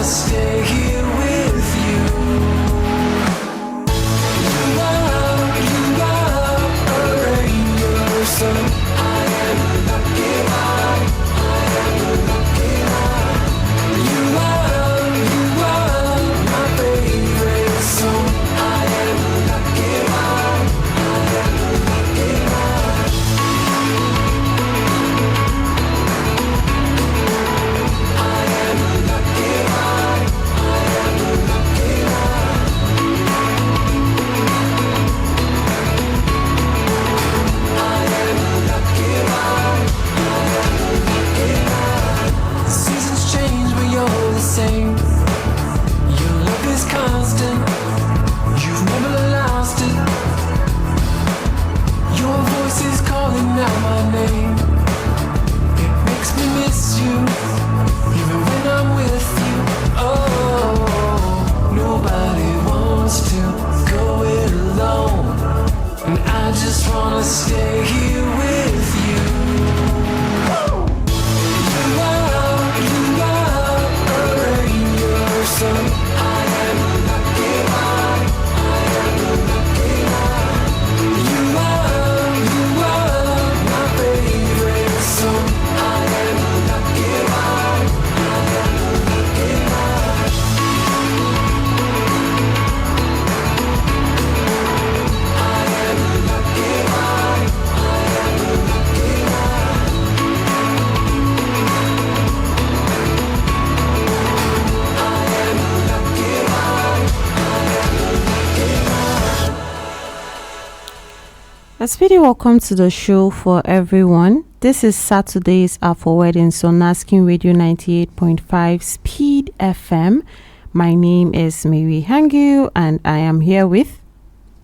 wanna stay here with you. You are a angel, so I am a lucky man. I am a lucky man. You are my favorite song. I am a lucky man. I am a lucky man. I am a lucky man. I am a lucky man. I am a lucky man. I am a lucky man. Seasons change, but you're the same. Your love is constant. You've never lost it. Your voice is calling out my name. It makes me miss you, even when I'm with you. Oh, nobody wants to go it alone, and I just wanna stay here with you. You are a angel, so I am a lucky man. I am a lucky man. You are my favorite song. I am a lucky man. I am a lucky man. I am a lucky man. I am a lucky man. I am a lucky man. I am a lucky man. A speedy welcome to the show for everyone. This is Saturdays are for weddings on Asking Radio 98.5 Speed FM. My name is Mary Hangu and I am here with.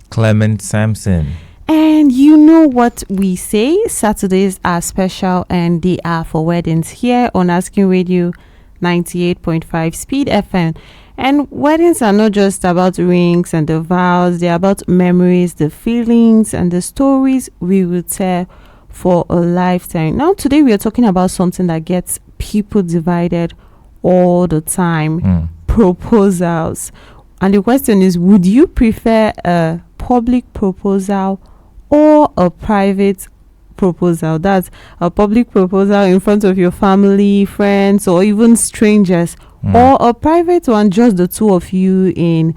Clement Sampson. And you know what we say, Saturdays are special and they are for weddings here on Asking Radio 98.5 Speed FM. And weddings are not just about rings and the vows, they're about memories, the feelings, and the stories we will tell for a lifetime. Now, today we are talking about something that gets people divided all the time, proposals. And the question is, would you prefer a public proposal or a private proposal? That's a public proposal in front of your family, friends, or even strangers. Or a private one, just the two of you in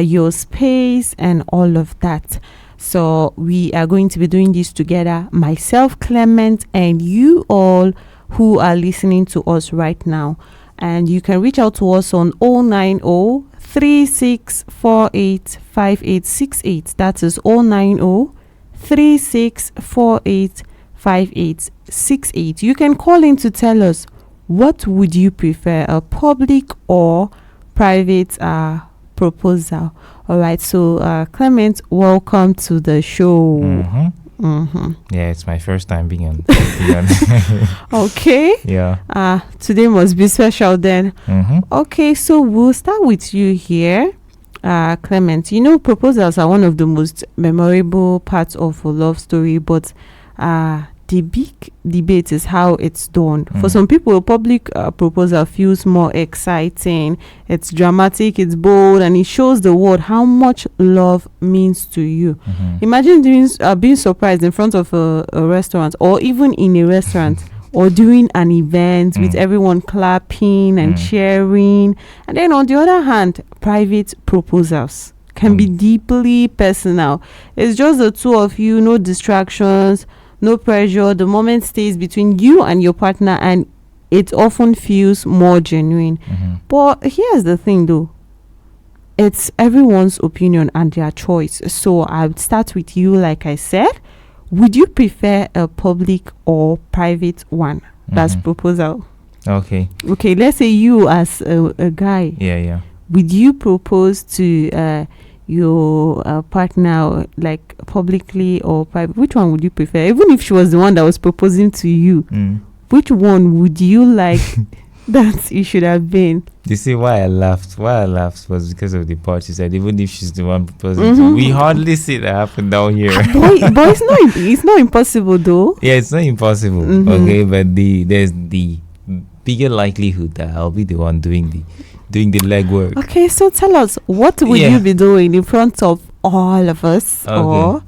your space and all of that. So we are going to be doing this together, myself, Clement, and you all who are listening to us right now. And you can reach out to us on 090 3648 5868. That is 090 3648 5868. You can call in to tell us, what would you prefer, a public or private proposal? All right, so Clement, welcome to the show. Yeah, it's my first time being on. Okay. Yeah. Today must be special then. Okay, so we'll start with you here, Clement. You know, proposals are one of the most memorable parts of a love story, but the big debate is how it's done. For some people, a public proposal feels more exciting. It's dramatic, it's bold, and it shows the world how much love means to you. Imagine being surprised in front of a restaurant, or even in a restaurant, or during an event with everyone clapping and cheering. And then on the other hand, private proposals can be deeply personal. It's just the two of you, no distractions, no pressure. The moment stays between you and your partner, and it often feels more genuine. But here's the thing though, it's everyone's opinion and their choice. So I would start with you. Like I said, would you prefer a public or private one? That's proposal. Okay, let's say you as a guy, would you propose to your partner, like publicly or private? Which one would you prefer? Even if she was the one that was proposing to you, which one would you like that it should have been? You see why I laughed was because of the part she said, even if she's the one proposing to, we hardly see that happen down here. But it's not impossible though. Yeah, it's not impossible. Okay, but there's the bigger likelihood that I'll be the one doing doing the legwork. Okay, so tell us, what would you be doing in front of all of us? Or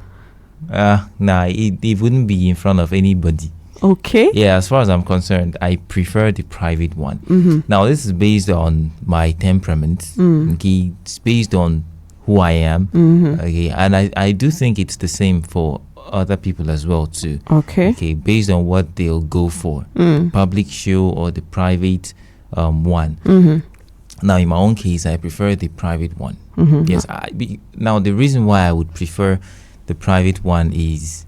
nah, it wouldn't be in front of anybody. Okay. Yeah, as far as I'm concerned, I prefer the private one. Now, this is based on my temperament. Okay, it's based on who I am. Okay, and I do think it's the same for other people as well too. Okay, based on what they'll go for, the public show or the private one. Now, in my own case, I prefer the private one. Yes, now the reason why I would prefer the private one is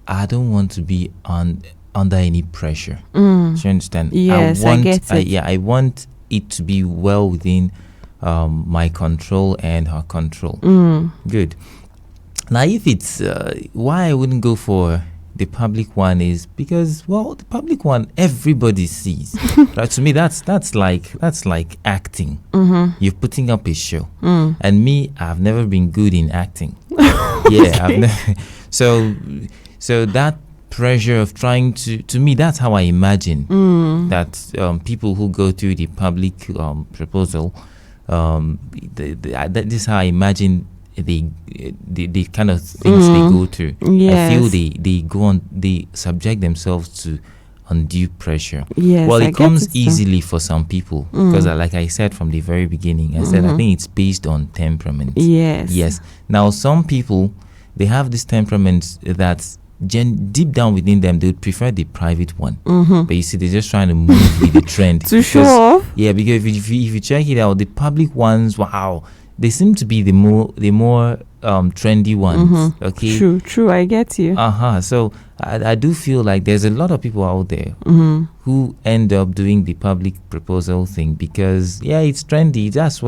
I don't want to be under any pressure. Do you understand? Yes, I get it. I want it to be well within my control and her control. Good. Now, if it's why I wouldn't go for the public one is because, well, the public one everybody sees. Right? To me, that's like acting. You're putting up a show, and me, I've never been good in acting. Yeah, I've never. So that pressure of trying to me, that's how I imagine that people who go through the public proposal, this is how I imagine the kind of things they go through. Yes. I feel they subject themselves to undue pressure. Yes, well, I it comes get it, easily for some people because, like I said from the very beginning, I said I think it's based on temperament. Yes. Now, some people, they have this temperament that's deep down within them, they would prefer the private one. But you see, they're just trying to move with the trend to show off. Yeah, because if you check it out, the public ones, wow, they seem to be the more trendy ones. Okay, True, I get you. So I do feel like there's a lot of people out there who end up doing the public proposal thing because it's trendy. That's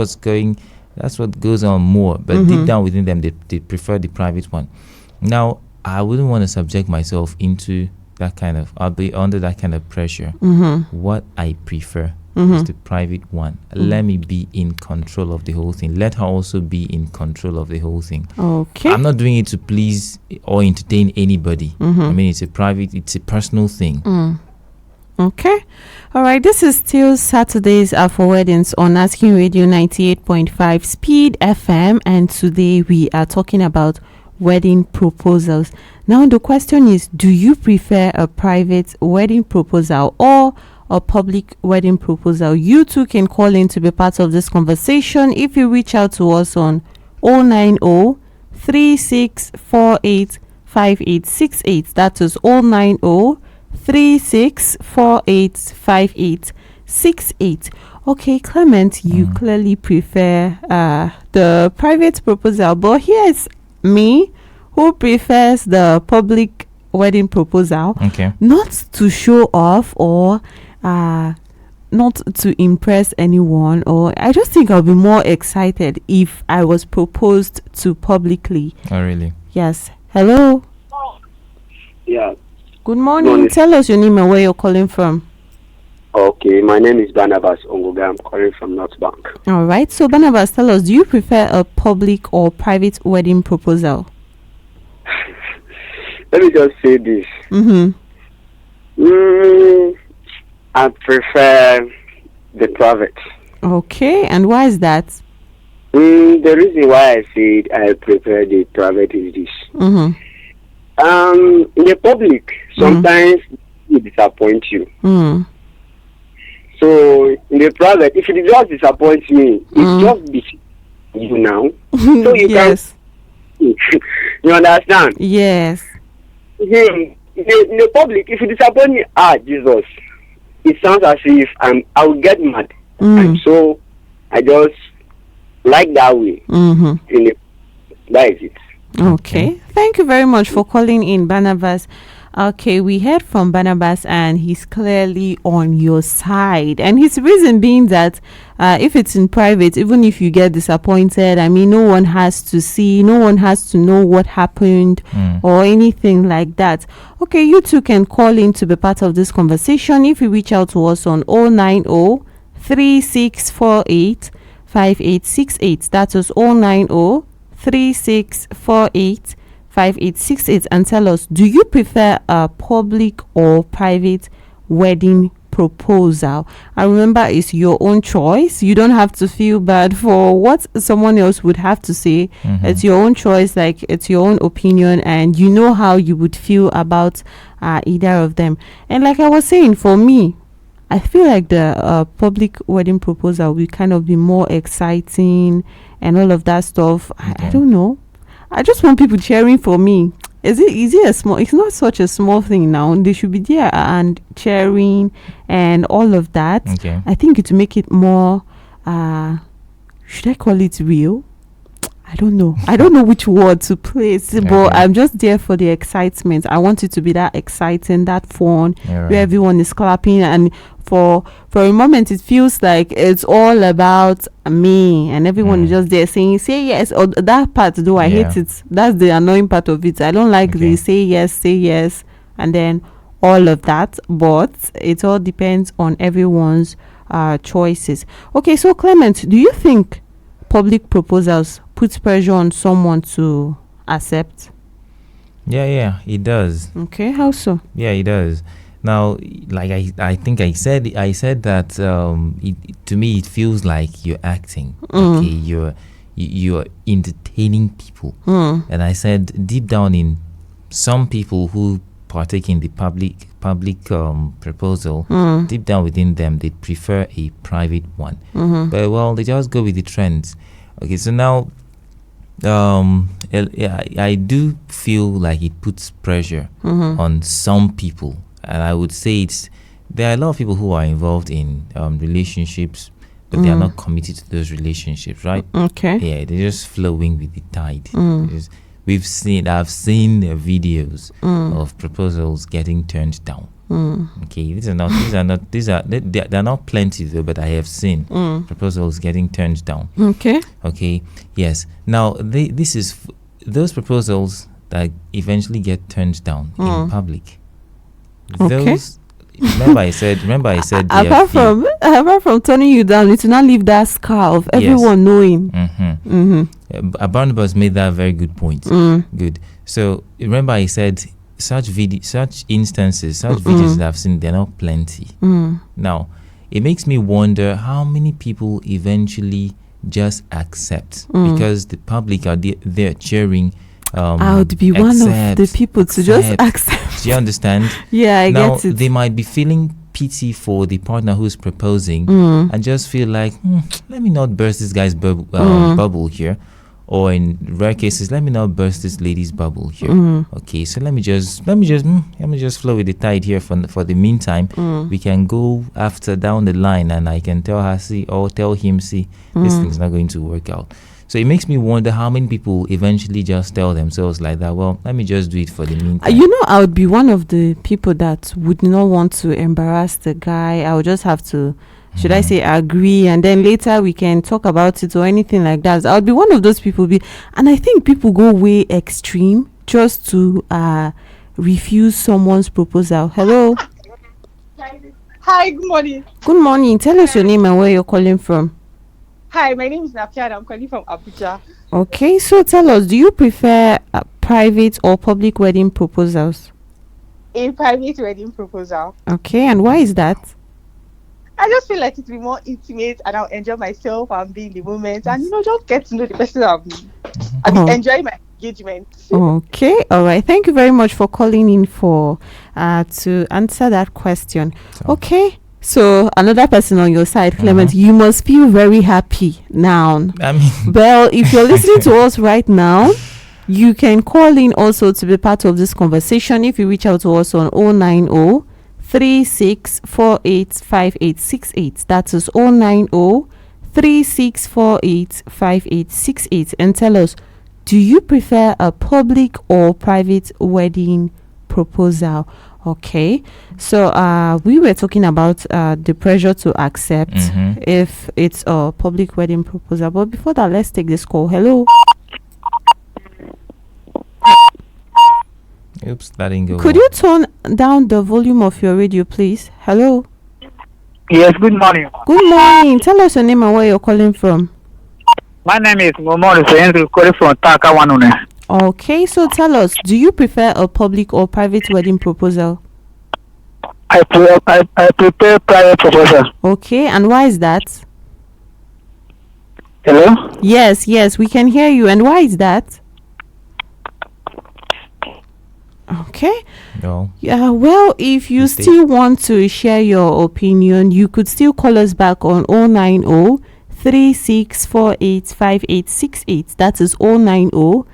what goes on more. But deep down within them, they prefer the private one. Now, I wouldn't want to subject myself into that kind of. I'll be under that kind of pressure. What I prefer is the private one. Let me be in control of the whole thing. Let her also be in control of the whole thing. Okay. I'm not doing it to please or entertain anybody. I mean, it's a personal thing. Okay. All right. This is still Saturdays are for weddings on Asking Radio 98.5 Speed FM, and today we are talking about wedding proposals. Now the question is, do you prefer a private wedding proposal or a public wedding proposal? You too can call in to be part of this conversation if you reach out to us on 090 3648 5868. That is 090 3648 5868. Okay, Clement, you clearly prefer the private proposal, but here's me who prefers the public wedding proposal. Okay. Not to show off or not to impress anyone, or I just think I'll be more excited if I was proposed to publicly. Oh, really? Yes. Hello. Yeah. Good morning. Tell us your name and where you're calling from. Okay, my name is Barnabas Ongoga. I'm calling from North Bank. All right. So, Barnabas, tell us, do you prefer a public or private wedding proposal? Let me just say this. I prefer the private. Okay, and why is that? The reason why I said I prefer the private is this. In the public, sometimes it disappoints you. So in the private, if it just disappoints me, it's just between you now. So you yes. can you understand? Yes. In the public, if you disappoint me, Jesus, it sounds as if I will get mad. And so I just like that way. That is it. Okay. Thank you very much for calling in, Barnabas. Okay, we heard from Barnabas and he's clearly on your side. And his reason being that if it's in private, even if you get disappointed, I mean, no one has to see, no one has to know what happened or anything like that. Okay, you too can call in to be part of this conversation if you reach out to us on 090 3648 5868. That is 090 3648 5868, and tell us, do you prefer a public or private wedding proposal. And remember, it's your own choice. You don't have to feel bad for what someone else would have to say. It's your own choice, like it's your own opinion, and you know how you would feel about either of them. And like I was saying, for me, I feel like the public wedding proposal will kind of be more exciting and all of that stuff. I don't know. I just want people cheering for me. Is it a small? It's not such a small thing now. They should be there and cheering and all of that. Okay. I think it will make it more. Should I call it real? I don't know. I don't know which word to place, but I'm just there for the excitement. I want it to be that exciting, that fun, where everyone is clapping, and for a moment it feels like it's all about me, and everyone is just there saying say yes. Or that part, though, I hate it. That's the annoying part of it. I don't like the say yes, and then all of that. But it all depends on everyone's choices. Okay, so Clement, do you think public proposals puts pressure on someone to accept? Yeah, it does. Okay, how so? Yeah, it does. Now, like I think I said that to me it feels like you're acting. Okay, you're entertaining people. And I said deep down, in some people who partake in the public proposal, deep down within them, they prefer a private one. But well, they just go with the trends. Okay, so now I do feel like it puts pressure on some people, and I would say there are a lot of people who are involved in relationships, but they are not committed to those relationships, right? Okay. Yeah, they're just flowing with the tide. I've seen videos of proposals getting turned down. Okay, they're not plenty though, but I have seen proposals getting turned down. Okay, yes. Now those proposals that eventually get turned down in public. Those remember I said apart from turning you down, it will not leave that scar of everyone knowing. Barnabas made that a very good point. Good. So remember I said such instances, such videos that I've seen, they're not plenty. Now, it makes me wonder how many people eventually just accept because the public are there cheering. I would be one of the people to just accept. Do you understand? Yeah, I get it. They might be feeling pity for the partner who's proposing and just feel like, let me not burst this guy's bubble here. Or in rare cases, let me not burst this lady's bubble here. Okay, so let me just flow with the tide here for the meantime. We can go after down the line, and I can tell him, this thing's not going to work out. So it makes me wonder how many people eventually just tell themselves like that, well, let me just do it for the meantime. I would be one of the people that would not want to embarrass the guy. I would just have to, should I say, agree, and then later we can talk about it or anything like that. I would be one of those people. And I think people go way extreme just to refuse someone's proposal. Hello. Hi, good morning. Good morning. Tell us your name and where you're calling from. Hi, my name is Nakia and I'm calling from Abuja. Okay, so tell us, do you prefer private or public wedding proposals? A private wedding proposal. Okay, and why is that? I just feel like it will be more intimate and I'll enjoy myself and be in the moment and, just get to know the person and enjoy my engagement. Okay, all right. Thank you very much for calling in to answer that question. Okay. So another person on your side, Clement, you must feel very happy now. Well, if you're listening to us right now, you can call in also to be part of this conversation. If you reach out to us on 090 3648 5868. That is 090 3648 5868. And tell us, do you prefer a public or private wedding proposal? Okay, so we were talking about the pressure to accept if it's a public wedding proposal. But before that, let's take this call. Hello. Oops, that didn't go. Could you turn down the volume of your radio, please? Hello. Yes, good morning. Good morning. Tell us your name and where you're calling from. My name is Momor Sayendu, calling from Taka Wanune. Okay, so tell us, do you prefer a public or private wedding proposal? I prepare private proposal. Okay, and why is that? Hello? Yes, we can hear you. And why is that? Okay. No. Yeah, well, if you Stay. still want to share your opinion, you could still call us back on 090 36485868. That is 090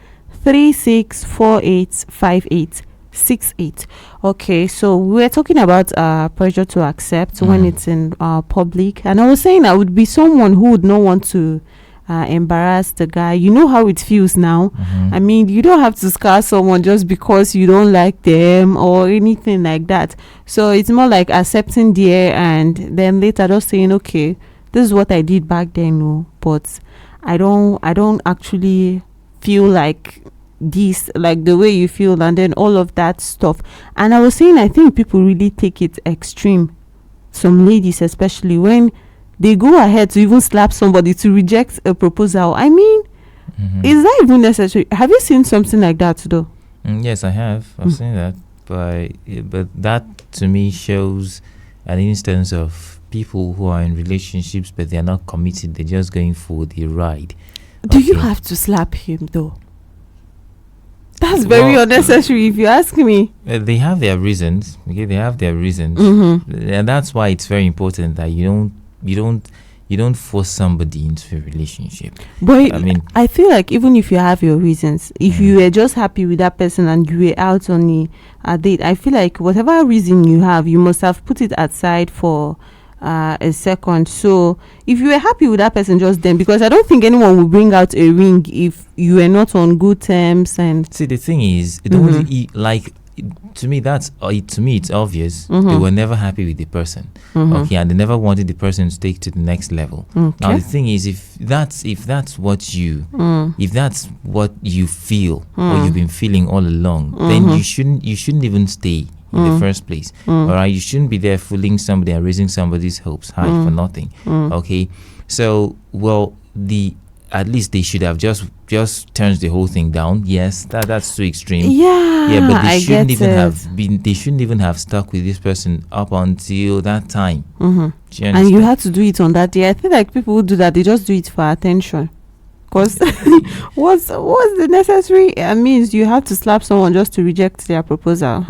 36485868. Okay, so we're talking about pressure to accept when it's in public, and I was saying I would be someone who would not want to embarrass the guy. You know how it feels now. I mean, you don't have to scar someone just because you don't like them or anything like that. So it's more like accepting there and then later just saying, okay, this is what I did back then, no, but I don't actually feel like this, like the way you feel, and then all of that stuff. And I was saying I think people really take it extreme, some ladies especially, when they go ahead to even slap somebody to reject a proposal. I mean, is that even necessary? Have you seen something like that though? Yes, I have. I've seen that, but that to me shows an instance of people who are in relationships but they're not committed. They're just going for the ride. Do you have to slap him though? That's very Well, unnecessary if you ask me. They have their reasons. Okay, they have their reasons, and that's why it's very important that you don't force somebody into a relationship. But I mean, I feel like even if you have your reasons, if you were just happy with that person and you were out on a date, I feel like whatever reason you have, you must have put it aside for a second. So if you were happy with that person just then, because I don't think anyone will bring out a ring if you were not on good terms. And see, the thing is, it only like to me it's obvious they were never happy with the person. Okay, and they never wanted the person to take to the next level. Now the thing is, if that's what you feel or you've been feeling all along, then you shouldn't even stay in the first place. All right, you shouldn't be there fooling somebody and raising somebody's hopes high for nothing. Okay, so at least they should have just turned the whole thing down. Yes, that's too extreme. Yeah, but they shouldn't even have stuck with this person up until that time. and you had to do it on that day. I feel like people who do that, they just do it for attention. Because what's the necessary means you have to slap someone just to reject their proposal?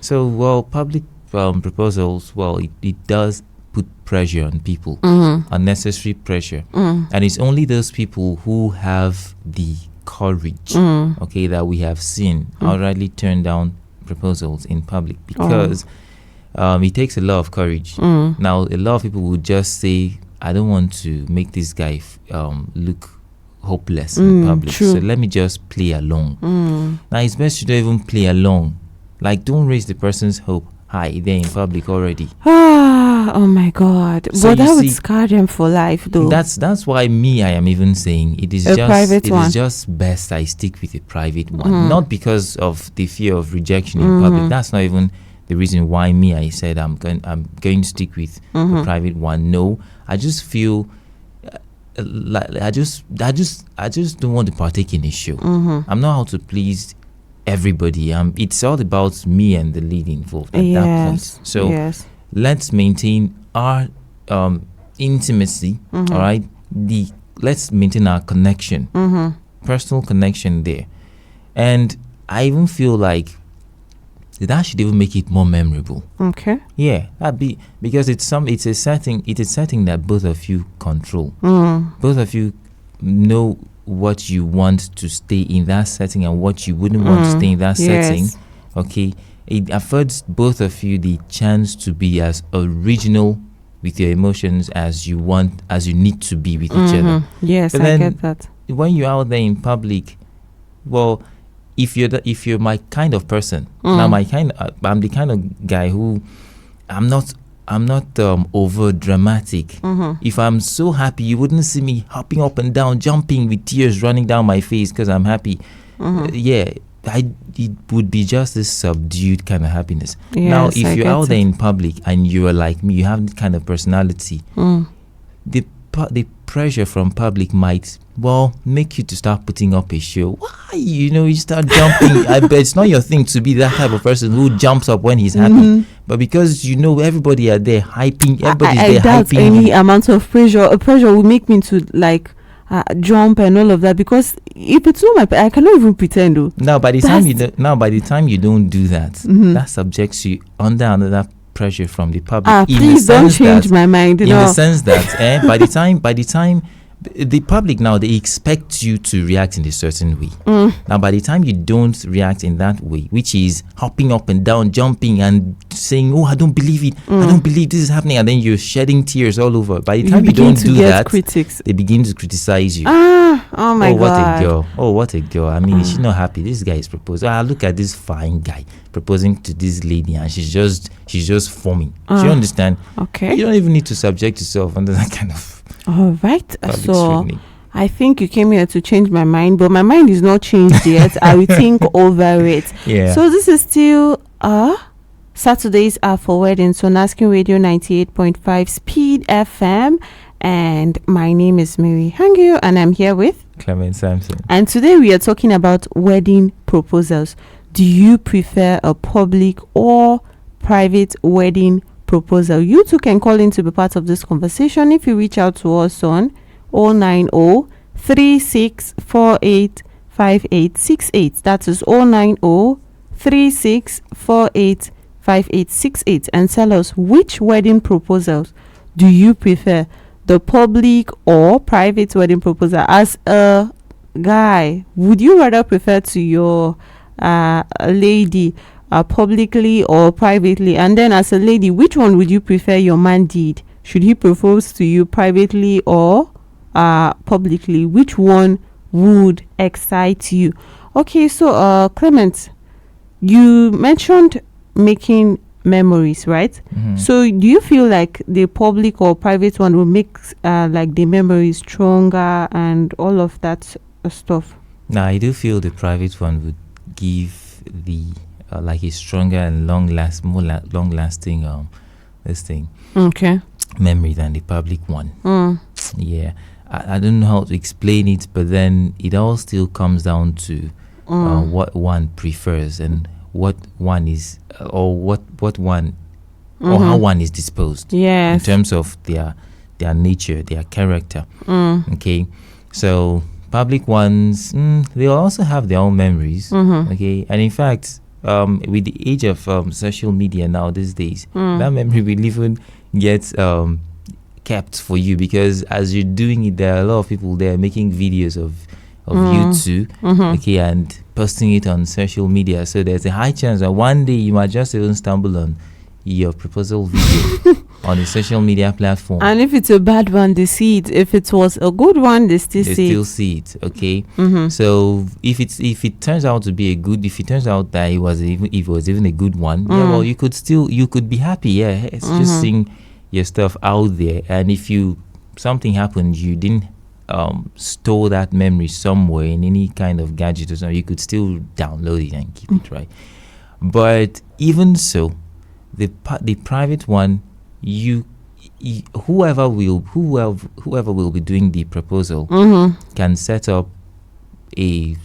So, public proposals, it does put pressure on people, unnecessary pressure, and it's only those people who have the courage, okay, that we have seen outrightly turn down proposals in public, because it takes a lot of courage. Now, a lot of people would just say, I don't want to make this guy look hopeless in public, true. so let me just play along. Now it's best you don't even play along. Like, don't raise the person's hope high there in public already. Oh my God! So but that you would see, scar them for life, though. That's why I am even saying it is just best I stick with a private one, not because of the fear of rejection in public. That's not even the reason why I said I'm going to stick with a private one. No, I just feel like I just don't want to partake in a show. I'm not out to please everybody. It's all about me and the lead involved at that point. So let's maintain our intimacy. All right, let's maintain our connection, personal connection there. And I even feel like that should even make it more memorable. Okay. Yeah, that'd be because it's a setting that both of you control. Both of you know what you want to stay in that setting and what you wouldn't want to stay in that setting. Okay, it affords both of you the chance to be as original with your emotions as you need to be with each other. Yes, but I then, get that. When you're out there in public, well, if you're my kind of person, now I'm the kind of guy who I'm not over dramatic. If I'm so happy, you wouldn't see me hopping up and down, jumping with tears running down my face because I'm happy. It would be just this subdued kind of happiness. Yes, now, if I you're get out there it. in public and you are like me, you have this kind of personality. The the pressure from public might make you to start putting up a show. Why? You start jumping. I bet it's not your thing to be that type of person who jumps up when he's happy. But because everybody are there hyping, everybody's I there doubt hyping. any amount of pressure will make me to like jump and all of that, because if it's not I cannot even pretend though. Now by the time you don't do that, that subjects you under another pressure from the public. Please don't change my mind. In the sense that by the time the public now, they expect you to react in a certain way. Now by the time you don't react in that way, which is hopping up and down, jumping and saying, "Oh, I don't believe it, I don't believe this is happening," and then you're shedding tears all over. By the time you don't do that, critics. They begin to criticize you. Oh my God. What a girl. I mean, is she not happy? This guy is proposing. Look at this fine guy proposing to this lady, and she's just forming. Do you understand? Okay. You don't even need to subject yourself under that kind of all right. public So scrutiny. I think you came here to change my mind, but my mind is not changed yet. I will think over it. Yeah. So this is still Saturdays are for weddings on Asking Radio 98.5 Speed FM, and my name is Mary Hangio, and I'm here with Clement Sampson. And today we are talking about wedding proposals. Do you prefer a public or private wedding proposal? You too can call in to be part of this conversation if you reach out to us on 090 3648 5868. That is 090 3648 5868, and tell us which wedding proposals do you prefer, the public or private wedding proposal. As a guy, would you rather prefer to your lady publicly or privately? And then as a lady, which one would you prefer your man did? Should he propose to you privately or publicly? Which one would excite you? Okay, so Clement, you mentioned making memories, right? So do you feel like the public or private one will make like the memories stronger and all of that stuff? Now I do feel the private one would give the like a stronger and long lasting this thing memory than the public one. Yeah, I don't know how to explain it, but then it all still comes down to what one prefers and what one is or what one or how one is disposed in terms of their nature, their character. Okay, so public ones, they also have their own memories. Okay, and in fact, with the age of social media now these days, that memory will even get kept for you, because as you're doing it, there are a lot of people there making videos of you too, okay, and posting it on social media. So there's a high chance that one day you might just even stumble on your proposal video on a social media platform. And if it's a bad one, they see it. If it was a good one, they still see it. Okay. So if it turns out to be if it turns out that it was even a good one, you could be happy. Yeah, it's just seeing your stuff out there. And if something happened, you didn't store that memory somewhere in any kind of gadget or something, you could still download it and keep it, right? But even so, the private one, whoever will be doing the proposal can set up a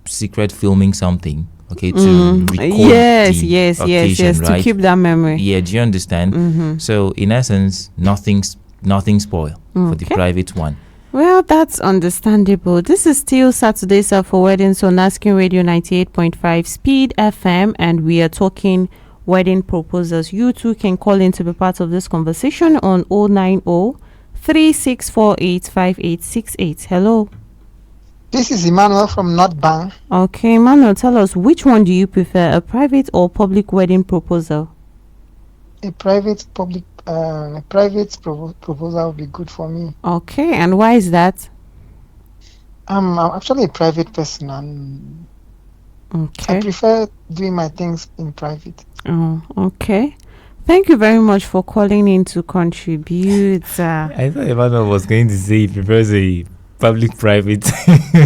secret filming something, okay, to record yes, right? to keep that memory. Yeah, do you understand? So in essence, nothing spoil for the private one. Well, that's understandable. This is still Saturdays are for weddings on Asking Radio 98.5 Speed FM, and we are talking wedding proposals. You too can call in to be part of this conversation on 090 3648 5868. Hello. This is Emmanuel from North Bank. Okay, Emmanuel, tell us, which one do you prefer, a private or public wedding proposal? A private proposal would be good for me. Okay, and why is that? I'm actually a private person, and I prefer doing my things in private. Oh, okay. Thank you very much for calling in to contribute. I thought Emmanuel was going to say he prefers a public private.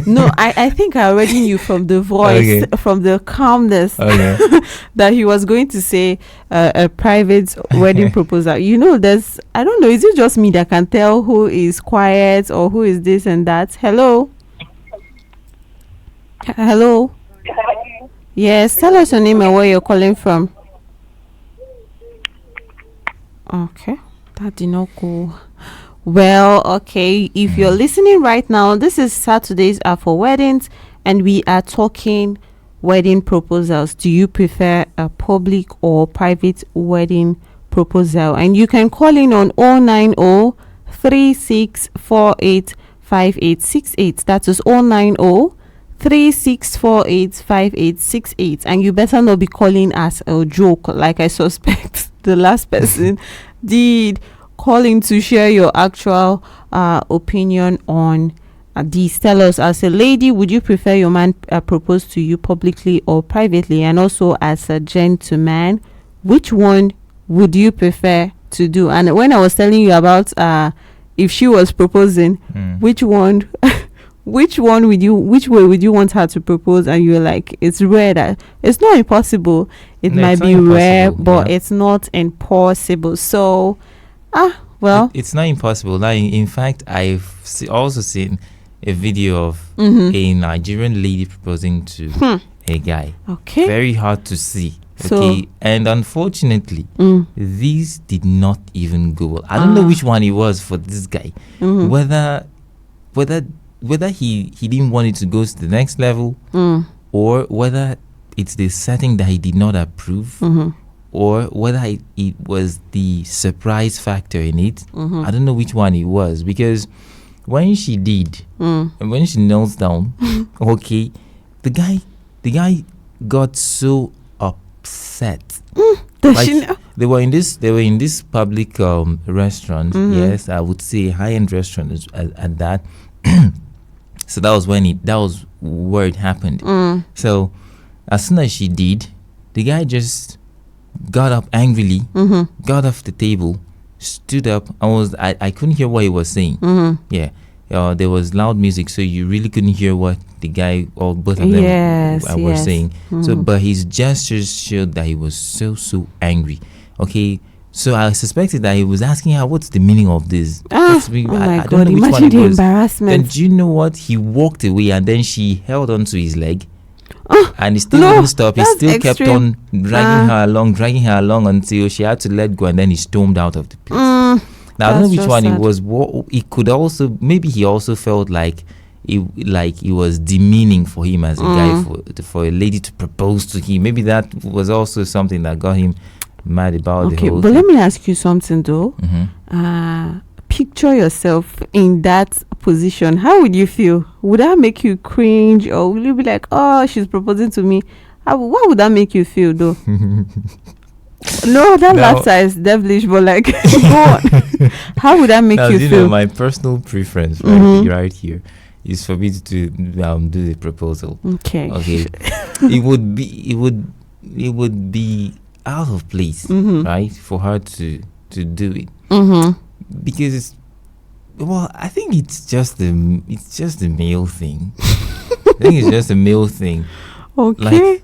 No, I think I already knew from the voice, Okay. from the calmness, Okay. that he was going to say a private wedding proposal. You know, I don't know, is it just me that can tell who is quiet or who is this and that? Hello? Hello? Yes, tell us your name and where you're calling from. Okay, that did not go. Well, okay, if you're listening right now, this is Saturdays are for weddings, and we are talking wedding proposals. Do you prefer a public or private wedding proposal? And you can call in on 090 3648 5868. That is 090 3648 5868. And you better not be calling as a joke, like I suspect the last person did. Calling to share your actual opinion on these. Tell us, as a lady, would you prefer your man propose to you publicly or privately? And also, as a gentleman, which one would you prefer to do? And when I was telling you about if she was proposing, which one which way would you want her to propose? And you're like, it's rare that it's not impossible, it No, might it's be not rare, impossible, but yeah. it's not impossible. So well, It's not impossible. Now, in fact, I've also seen a video of Mm-hmm. a Nigerian lady proposing to a guy. okay. Very hard to see. So- Okay, and unfortunately, these did not even go well. I don't know Ah. which one it was for this guy. Mhm. Whether he didn't want it to go to the next level, or whether it's the setting that he did not approve, or whether it was the surprise factor in it. I don't know which one it was, because when she did, and when she knelt down, okay, the guy got so upset. Does Like, she know? they were in this public restaurant. Yes, I would say high-end restaurant at that. So that was where it happened. So as soon as she did, the guy just got up angrily, got off the table, stood up, and I couldn't hear what he was saying. Yeah, there was loud music, so you really couldn't hear what the guy or both of them were Yes. saying. So, but his gestures showed that he was so angry. Okay, so I suspected that he was asking her, "What's the meaning of this?" Oh I my don't God, know which one imagine it the was. Then embarrassment. do you know what? He walked away, and then she held onto his leg. And he still no, didn't stop. He that's still kept extreme. on dragging her along until she had to let go, and then he stormed out of the place. Now I don't know that's which just one it sad. was. It could also, maybe he also felt like it was demeaning for him as a guy for a lady to propose to him. Maybe that was also something that got him mad about the Okay, whole but thing. let me ask you something though. Picture yourself in that position. How would you feel? Would that make you cringe, or will you be like, "Oh, she's proposing to me"? What would that make you feel though? No, that Now- laughter is devilish, but like, go on. How would that make Now, you feel? my personal preference right here is for me to do the proposal. Okay. Okay, it would be out of place, right, for her to do it, because I think it's just a male thing. I think it's just a male thing. Okay.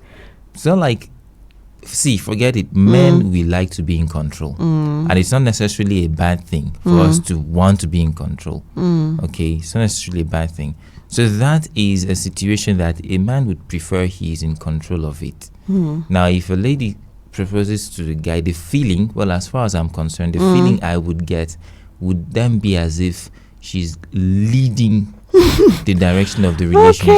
See, forget it. Men, we like to be in control, and it's not necessarily a bad thing for us to want to be in control. Okay, it's not necessarily a bad thing. So that is a situation that a man would prefer he is in control of it. Now, if a lady proposes to the guy, the feeling, well, as far as I'm concerned, the feeling I would get would then be as if she's leading the direction of the relationship.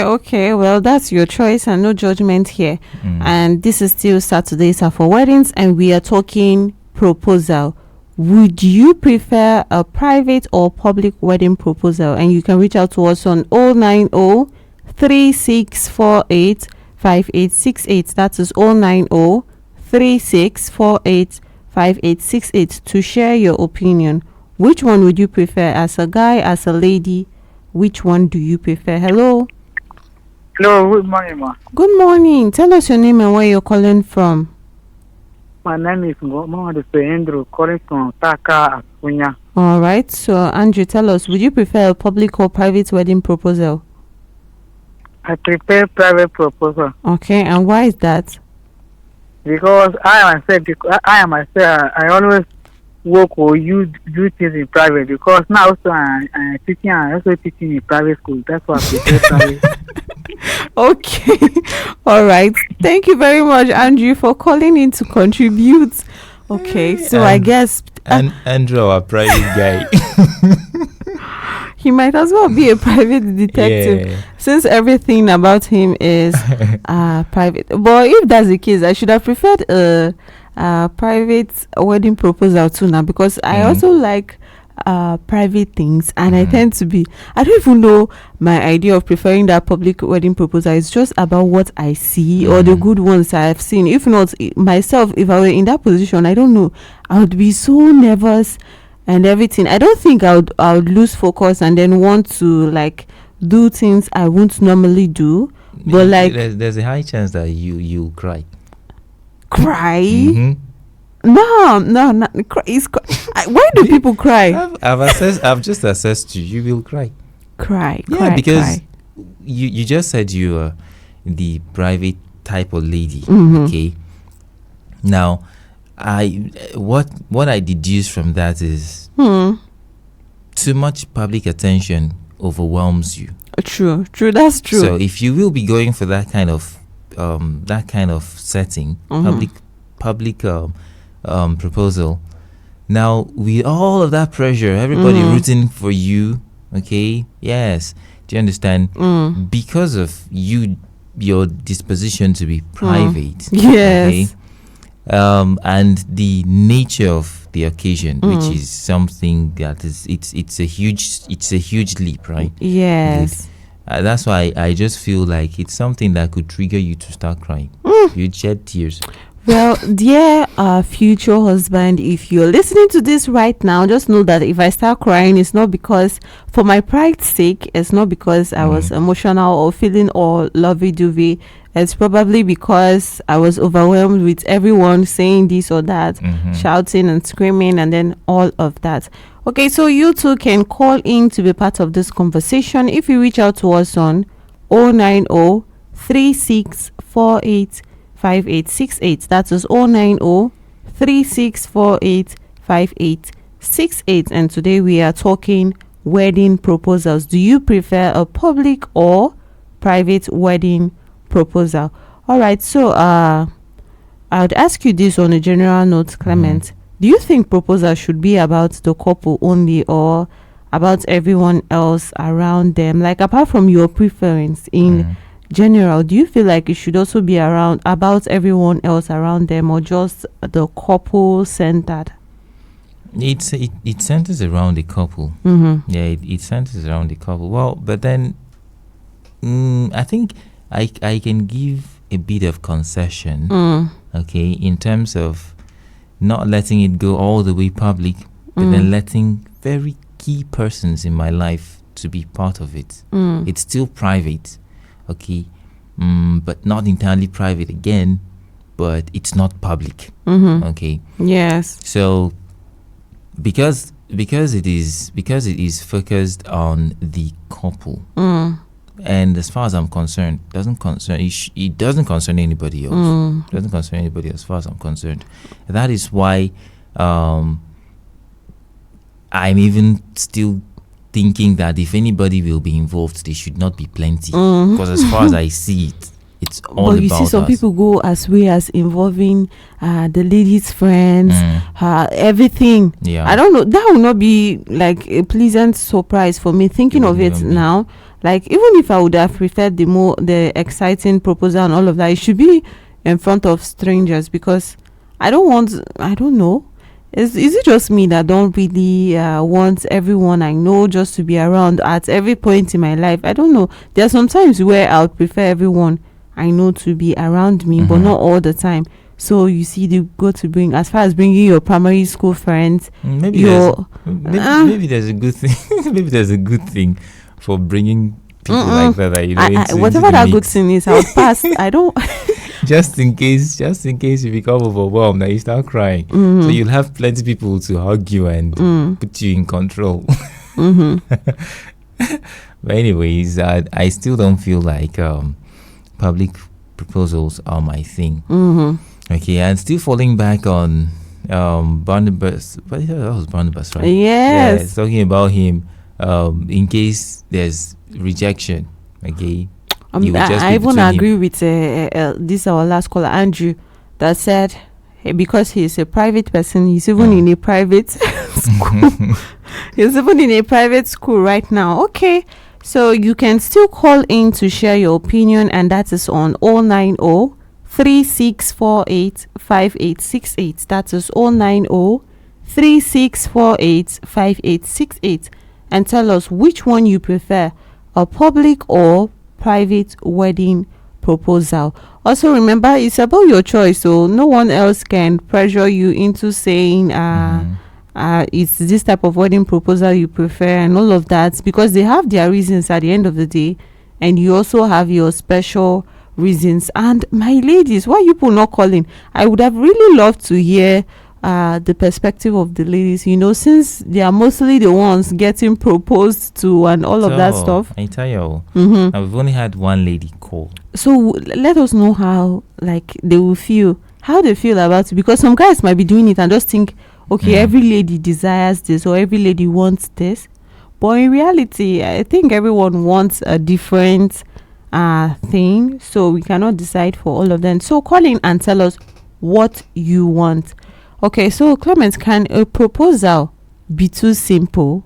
Okay. Well, that's your choice and no judgment here. And this is still Saturdays are for weddings, and we are talking proposal. Would you prefer a private or public wedding proposal? And you can reach out to us on 090 3648 5868. That is 090 3648 5868 to share your opinion. Which one would you prefer, as a guy, as a lady? Which one do you prefer? Hello. Hello, good morning, ma. Good morning. Tell us your name and where you're calling from. My name is Mohammed Andrew, calling from Taka, Asunya. All right. So, Andrew, tell us, would you prefer a public or private wedding proposal? I prepare private proposal Okay, and why is that? because I myself, I always work or you do things in private because now also I'm teaching and also teaching in private school. That's why I prefer private. Okay. All right. Thank you very much, Andrew, for calling in to contribute. Okay, so I guess And Andrew, our private guy. he might as well be a private detective Yeah. since everything about him is private. But if that's the case, I should have preferred a private wedding proposal too now, because I also like private things, and I tend to be, I don't even know my idea of preferring that public wedding proposal. It's just about what I see or the good ones I have seen. If not, myself, if I were in that position, I don't know, I would be so nervous and everything. I don't think I would lose focus and then want to like do things I won't normally do. But like there's a high chance that you cry. cry. Mhm. No, why do people cry? I've just assessed you. You will cry. Cry, Yeah, cry, because cry. you just said you are the private type of lady. Okay. Now, what I deduce from that is too much public attention overwhelms you. True, that's true. So if you will be going for that kind of setting, public proposal, now with all of that pressure, everybody rooting for you, okay, yes, do you understand? Because of your disposition to be private, Yes. okay, and the nature of the occasion, which is something that is it's a huge leap, right? Yes. That's why I just feel like it's something that could trigger you to start crying. You'd shed tears. Well, dear future husband, if you're listening to this right now, just know that if I start crying, it's not because for my pride's sake. It's not because I was emotional or feeling all lovey-dovey. It's probably because I was overwhelmed with everyone saying this or that, shouting and screaming, and then all of that. Okay, so you too can call in to be part of this conversation if you reach out to us on 090 3648 5868. That is 090 3648 5868. And today we are talking wedding proposals. Do you prefer a public or private wedding proposal? All right, so I would ask you this on a general note, Clement. Do you think proposal should be about the couple only or about everyone else around them? Like, apart from your preference in general, do you feel like it should also be about everyone else around them, or just the couple centered? It centers around the couple. Yeah, it centers around the couple. Well, but then I think I can give a bit of concession, okay, in terms of not letting it go all the way public, but then letting very key persons in my life to be part of it. It's still private, okay, but not entirely private again, but it's not public, okay. Yes. So because it is focused on the couple, and as far as I'm concerned, it doesn't concern anybody else. It doesn't concern anybody as far as I'm concerned. That is why I'm even still thinking that if anybody will be involved, they should not be plenty. Because as far as I see it, it's all but you about see some us. people go as way as involving the lady's friends, everything. Yeah. I don't know, that will not be like a pleasant surprise for me thinking of it now. Like, even if I would have preferred the exciting proposal and all of that, it should be in front of strangers, because I don't know, is it just me that don't really want everyone I know just to be around at every point in my life? I don't know, there are some times where I would prefer everyone I know to be around me, but not all the time. So you see, they go to bring, as far as bringing your primary school friends, Maybe there's a good thing. Maybe there's a good thing for bringing people like that. whatever that good thing is, I would pass. I don't. just in case you become overwhelmed and you start crying. So you'll have plenty of people to hug you and put you in control. But anyways, I still don't feel like public proposals are my thing. Okay, and still falling back on Barnabas. But yeah, that was Barnabas, right? Yes. Yeah, talking about him in case there's rejection. Okay. You would just I be even between agree him. with this our last caller, Andrew, that said because he's a private person, he's even in a private school. He's even in a private school right now. Okay, so you can still call in to share your opinion, and that is on 090 3648 5868. That is 090 3648 5868, and tell us which one you prefer, a public or private wedding proposal. Also remember, it's about your choice, so no one else can pressure you into saying it's this type of wedding proposal you prefer and all of that, because they have their reasons at the end of the day, and you also have your special reasons. And my ladies, why you people not calling? I would have really loved to hear the perspective of the ladies, since they are mostly the ones getting proposed to and all of that stuff. I tell you, now we've only had one lady call. So let us know how they will feel, how they feel about it, because some guys might be doing it and just think, okay, every lady desires this or every lady wants this, but in reality I think everyone wants a different thing, so we cannot decide for all of them. So call in and tell us what you want. Okay, so Clement, can a proposal be too simple?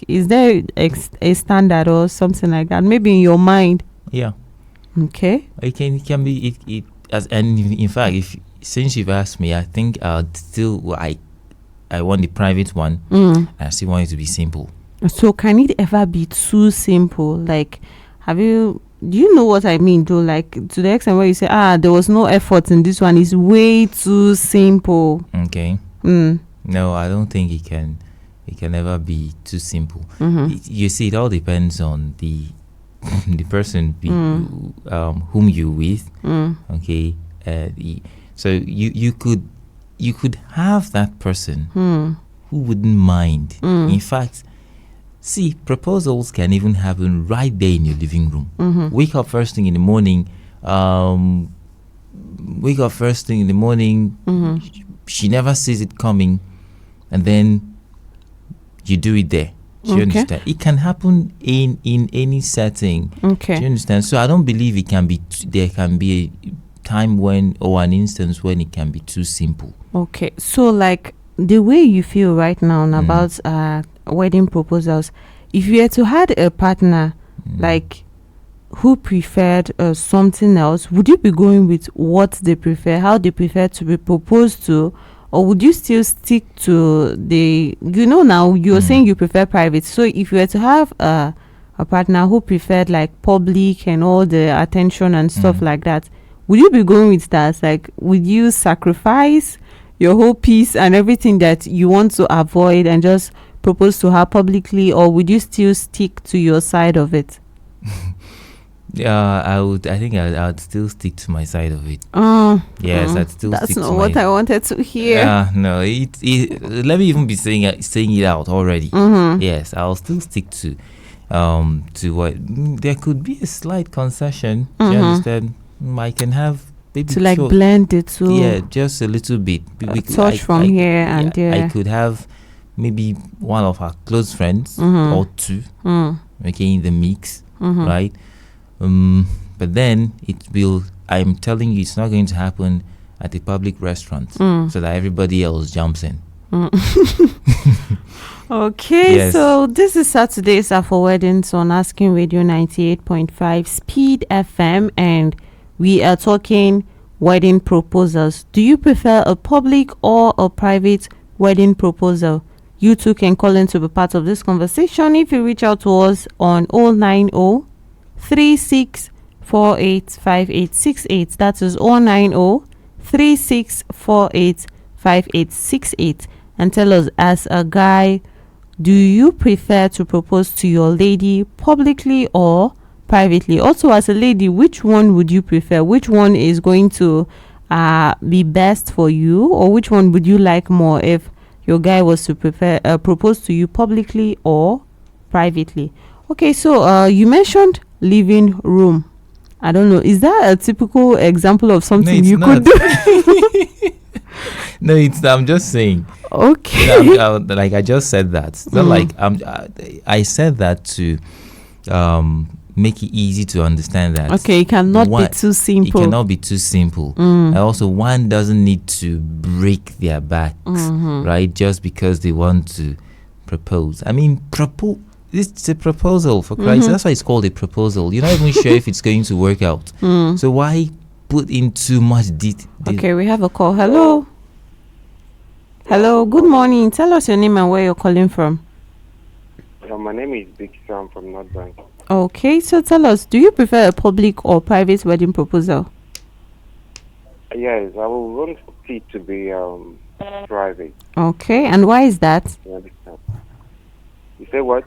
Is there a standard or something like that? Maybe in your mind. Yeah. Okay. It can be it as, and in fact, since you've asked me, I think I want the private one. I still want it to be simple. So can it ever be too simple? Do you know what I mean though? To the extent where you say, there was no effort in this one, is way too simple. Okay. No, I don't think it can ever be too simple. You see, it all depends on the person whom you're with. Okay. So you could have that person who wouldn't mind. In fact, see, proposals can even happen right there in your living room. Wake up first thing in the morning. She never sees it coming, and then you do it there. Do you understand? It can happen in any setting. Okay. Do you understand? So I don't believe it can be. There can be a time when, or an instance when, it can be too simple. Okay. So the way you feel right now about wedding proposals, if you had to had a partner who preferred something else, would you be going with what they prefer, how they prefer to be proposed to, or would you still stick to now you're saying you prefer private? So if you were to have a partner who preferred public and all the attention and stuff like that, would you be going with that? Would you sacrifice your whole peace and everything that you want to avoid and just propose to her publicly, or would you still stick to your side of it? I would still stick to my side of it. Yes, I'd still that's stick not to what I wanted to hear. No, let me even be saying it out already. Yes, I'll still stick to what there could be a slight concession. Do you understand? I can have maybe to blend it too. Yeah, just a little bit. Touch from here and there. I could have maybe one of our close friends or two, okay, in the mix, right? But then I'm telling you, it's not going to happen at a public restaurant so that everybody else jumps in. Okay, yes. So this is Saturday's for Weddings on Asking Radio 98.5 Speed FM, and we are talking wedding proposals. Do you prefer a public or a private wedding proposal? You too can call in to be part of this conversation if you reach out to us on 090 3648 5868. That is 090 3648 5868. And tell us, as a guy, do you prefer to propose to your lady publicly or privately? Also, as a lady, which one would you prefer? Which one is going to be best for you, or which one would you like more if your guy was to propose to you publicly or privately? Okay, so you mentioned living room. I don't know, is that a typical example of something you could do? No, it's. I'm just saying. Okay. Like I just said that. It's not like I said that to make it easy to understand that. Okay, it cannot be too simple. It cannot be too simple. And also, one doesn't need to break their backs, right? Just because they want to propose. I mean, it's a proposal, for Christ. That's why it's called a proposal. You're not even sure if it's going to work out. So why put in too much detail? Okay, we have a call. Hello. Hello, good morning. Tell us your name and where you're calling from. My name is Big Sam from North Bank. Okay, so tell us, do you prefer a public or private wedding proposal? Yes, I will want it to be private. Okay, and why is that? You understand? You say what?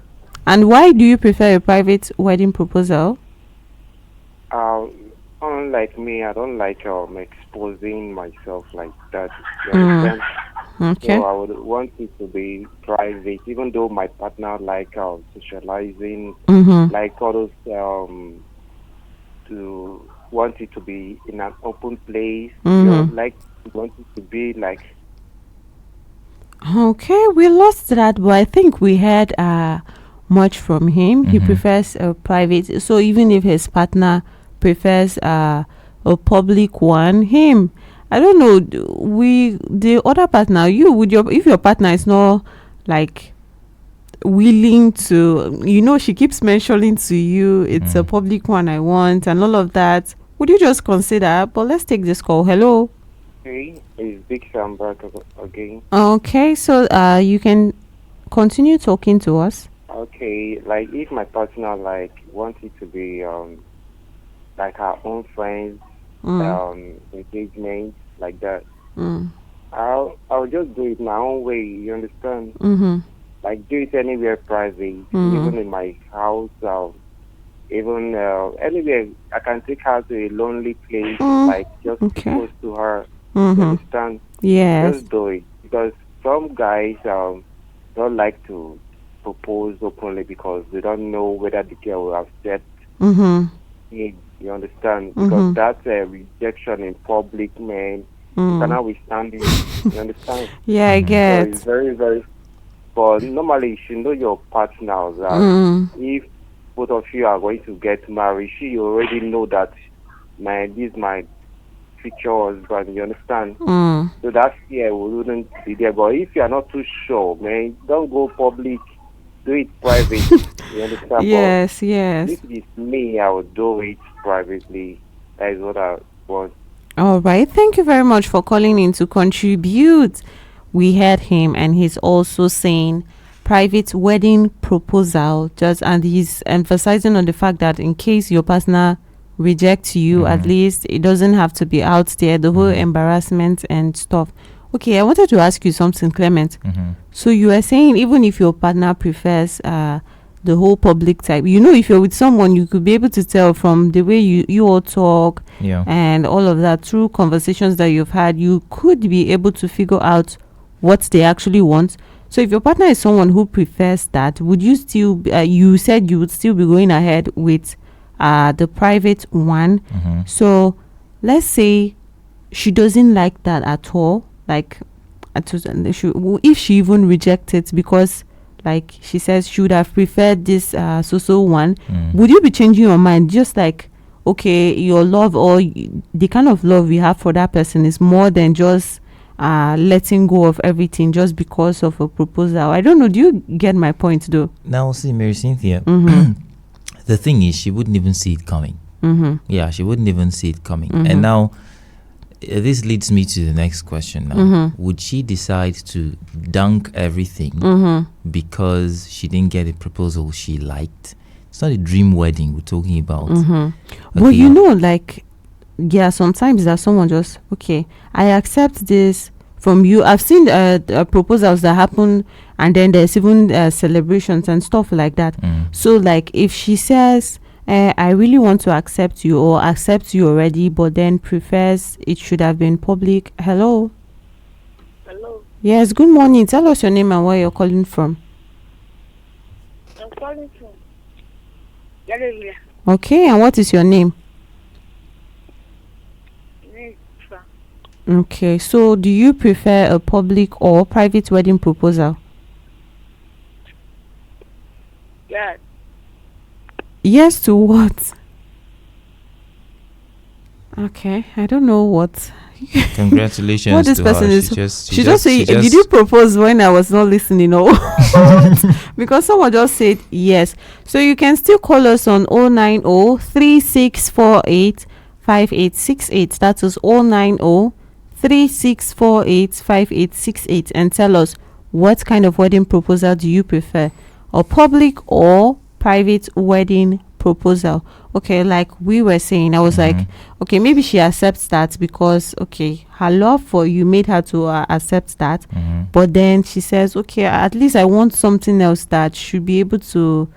And why do you prefer a private wedding proposal? Unlike me, I don't like exposing myself like that. You understand? Okay. So I would want it to be private, even though my partner like socializing, like all those to want it to be in an open place. You know, like want it to be like. Okay, we lost that, but I think we heard much from him. He prefers a private. So even if his partner prefers a public one, I don't know. The other partner, if your partner is not like willing to, she keeps mentioning to you, it's a public one I want, and all of that. Would you just consider? But let's take this call. Hello. Hey, it's Big Sam back again. Okay, so you can continue talking to us. Okay, like if my partner like wants it to be like our own friends. Engagement like that. I'll just do it my own way. You understand? Like do it anywhere private, even in my house, even anywhere. I can take her to a lonely place, like just close to her. You understand? Yes. Just do it, because some guys don't like to propose openly because they don't know whether the girl will accept it. You understand? Because that's a rejection in public, man. You cannot withstand it. You understand? Yeah, I get. So it's very, very. But normally, you should know your partner that if both of you are going to get married, you already know that, man, this is my future husband. You understand? So that fear wouldn't be there. But if you are not too sure, man, don't go public. Do it private. You understand? Yes, but yes. if it's me, I would do it privately. That is what I want. All right. Thank you very much for calling in to contribute. We heard him, and he's also saying private wedding proposal. And he's emphasizing on the fact that in case your partner rejects you, at least it doesn't have to be out there, the whole embarrassment and stuff. Okay, I wanted to ask you something, Clement. So you are saying even if your partner prefers the whole public type, if you're with someone, you could be able to tell from the way you all talk and all of that, through conversations that you've had, you could be able to figure out what they actually want. So if your partner is someone who prefers that, would you still, you said you would still be going ahead with the private one. So let's say she doesn't like that at all. Like, if she even rejects it because, like, she says she would have preferred this so one, would you be changing your mind? Just like, okay, your love or the kind of love you have for that person is more than just letting go of everything just because of a proposal. I don't know. Do you get my point, though? Now, see, Marysyntia, the thing is, she wouldn't even see it coming. Yeah, she wouldn't even see it coming. And now, this leads me to the next question now. Would she decide to dunk everything because she didn't get a proposal she liked? It's not a dream wedding we're talking about. Well, sometimes that someone just, okay, I accept this from you. I've seen proposals that happen, and then there's even celebrations and stuff like that. So, like, if she says, I really want to accept you or accept you already, but then prefers it should have been public. Hello. Hello. Yes, good morning. Tell us your name and where you're calling from. I'm calling from Galleria. Okay, and what is your name? Okay, so do you prefer a public or private wedding proposal? Yeah. Yes to what? Okay, I don't know what. Congratulations what this to person her. is. She just say, did you propose when I was not listening? No, because someone just said yes. So you can still call us on 090 3648 5868. That is 090 3648 5868 and tell us what kind of wedding proposal do you prefer, a public or private wedding proposal. Okay, like we were saying, I was like, okay, maybe she accepts that because okay, her love for you made her to accept that, but then she says, okay, at least I want something else that should be able to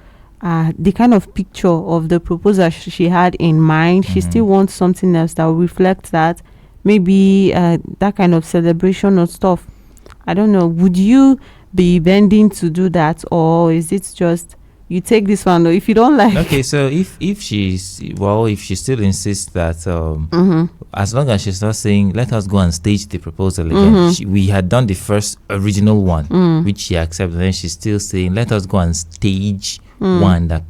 the kind of picture of the proposal she had in mind. She still wants something else that will reflect that, maybe that kind of celebration or stuff. I don't know, would you be bending to do that, or is it just you take this one, or if you don't like? Okay, so if she still insists that as long as she's not saying let us go and stage the proposal again, we had done the first original one which she accepted, and then she's still saying let us go and stage one that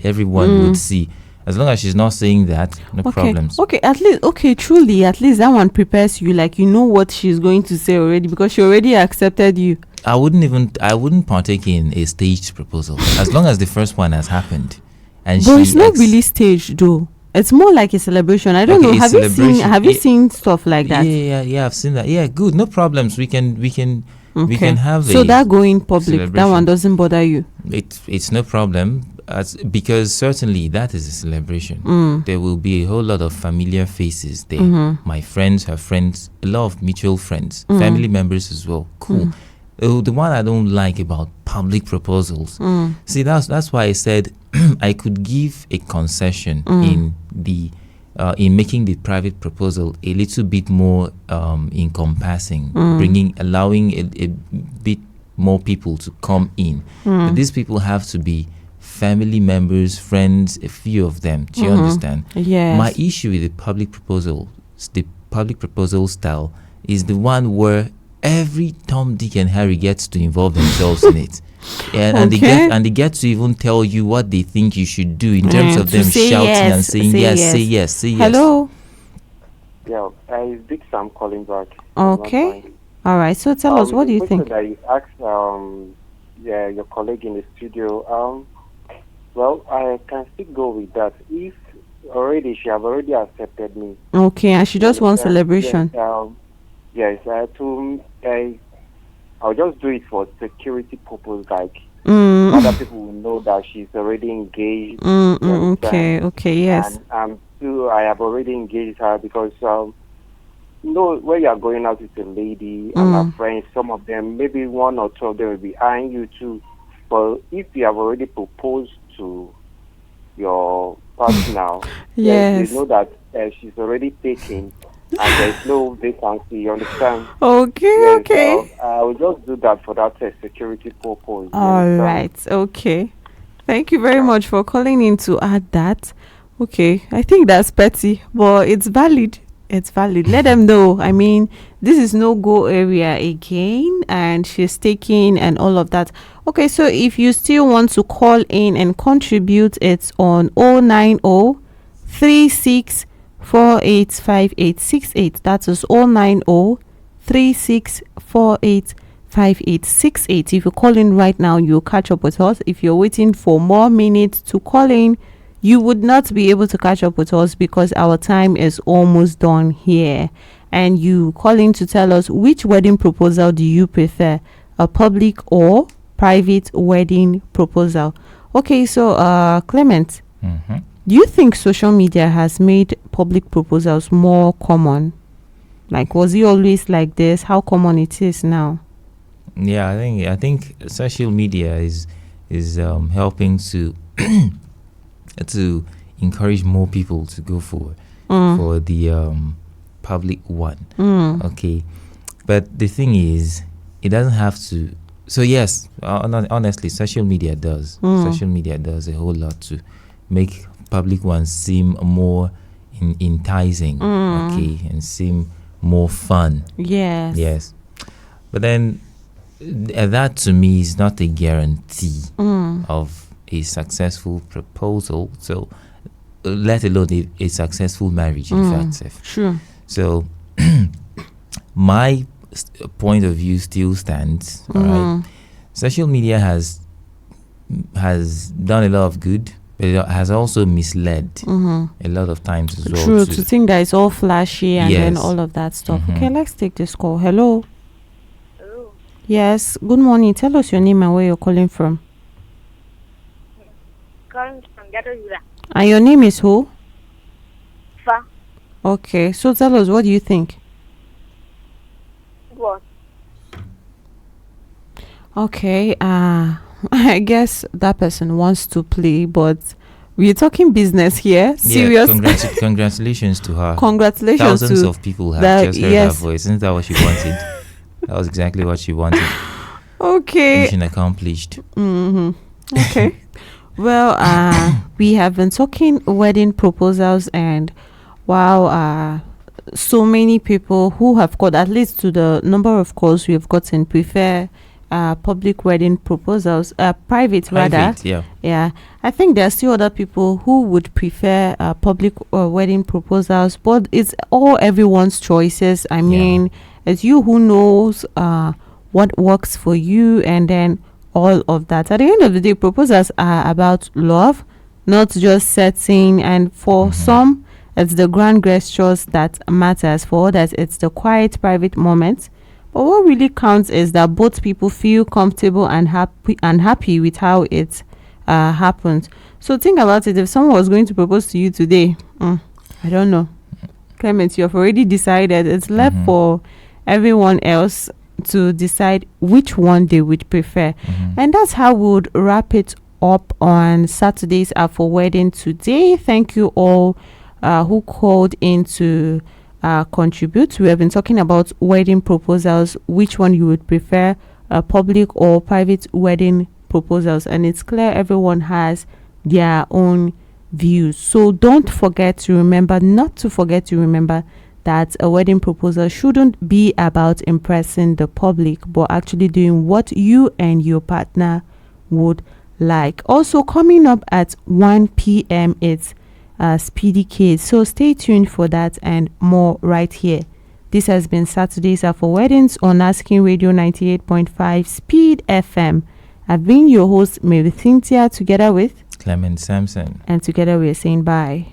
everyone would see. As long as she's not saying that, no problems. Okay, at least, truly, at least that one prepares you, like you know what she's going to say already because she already accepted you. I wouldn't partake in a staged proposal as long as the first one has happened. And but it's not really staged though. It's more like a celebration. I don't know. Have you seen stuff like that? Yeah, I've seen that. Yeah, good. No problems. We can have so that going public, that one doesn't bother you. It's no problem. Because certainly that is a celebration. There will be a whole lot of familiar faces there. My friends, her friends, a lot of mutual friends, family members as well. Cool. The one I don't like about public proposals. See, that's why I said I could give a concession in making the private proposal a little bit more encompassing, allowing a bit more people to come in. But these people have to be family members, friends, a few of them. Do you understand? Yes. My issue with the public proposal style is the one where every Tom, Dick, and Harry gets to involve themselves in it. And they get to even tell you what they think you should do in terms of them shouting and saying say yes. Hello. Yeah, it's Big Sam calling back. Okay. All right. So tell us, what do you think? That you asked, your colleague in the studio. Well, I can still go with that. If she have already accepted me. Okay, and she just wants celebration. Yes, I'll just do it for security purpose, like other people will know that she's already engaged. Okay, yes. And I have already engaged her because when you are going out with a lady and her friends, some of them, maybe one or two of them will be eyeing you too. But if you have already proposed to your partner, yes, you know that she's already taken and there's no vacancy, you understand? Okay. I will just do that for that security purpose. All right, okay. Thank you very much for calling in to add that. Okay, I think that's petty, but it's valid. Let them know. I mean, this is no go area again, and she's taking and all of that. Okay, so if you still want to call in and contribute, it's on 090 3648 5868. That is 090 3648 5868. If you call in right now, you'll catch up with us. If you're waiting for more minutes to call in, you would not be able to catch up with us because our time is almost done here. And you call in to tell us which wedding proposal do you prefer, a public or private wedding proposal. Okay, so Clement, do you think social media has made public proposals more common? Like, was it always like this? How common it is now? Yeah, I think social media is helping to to encourage more people to go for the public one. Okay, but the thing is, it doesn't have to. So yes, honestly, social media does. Social media does a whole lot to make public ones seem more enticing, okay, and seem more fun. Yes. But then that to me is not a guarantee of a successful proposal. So let alone a successful marriage, in fact. Sure. So my point of view still stands. All right. Social media has done a lot of good, but it has also misled a lot of times as well. True, to think that it's all flashy and then Yes. all of that stuff. Okay, let's take this call. Hello. Hello. Yes, good morning. Tell us your name and where you're calling from. Calling from Yadovila. And your name is who? Fa. Okay, so tell us, what do you think? What? Okay, I guess that person wants to play, but we're talking business here. Serious. Yeah, congratulations to her. Congratulations Thousands to of people have that, just heard yes. her voice. Isn't that what she wanted? That was exactly what she wanted. Okay. Mission accomplished. Okay. Well, we have been talking wedding proposals, and wow, so many people who have got, at least to the number of calls we have gotten, prefer public wedding proposals, private rather. Yeah. I think there are still other people who would prefer public wedding proposals, but it's all everyone's choices. I mean, it's you who knows what works for you, and then all of that. At the end of the day, proposals are about love, not just setting. And for some, it's the grand gestures that matters. For others, it's the quiet, private moments. But what really counts is that both people feel comfortable and happy with how it happens. So think about it. If someone was going to propose to you today, I don't know, Clement, you have already decided. It's left for everyone else to decide which one they would prefer. And that's how we would wrap it up on Saturdays Are for Wedding today. Thank you all who called in to contribute. We have been talking about wedding proposals, which one you would prefer, public or private wedding proposals, and it's clear everyone has their own views. So don't forget to remember, that a wedding proposal shouldn't be about impressing the public, but actually doing what you and your partner would like. Also coming up at 1 p.m. it's Speedy Kids, so stay tuned for that and more right here. This has been Saturdays Are for Weddings on Asking Radio 98.5 Speed FM. I've been your host, Marysyntia, together with Clement Sampson. And together we're saying bye.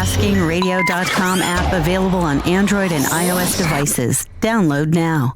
AskingRadio.com app available on Android and iOS devices. Download now.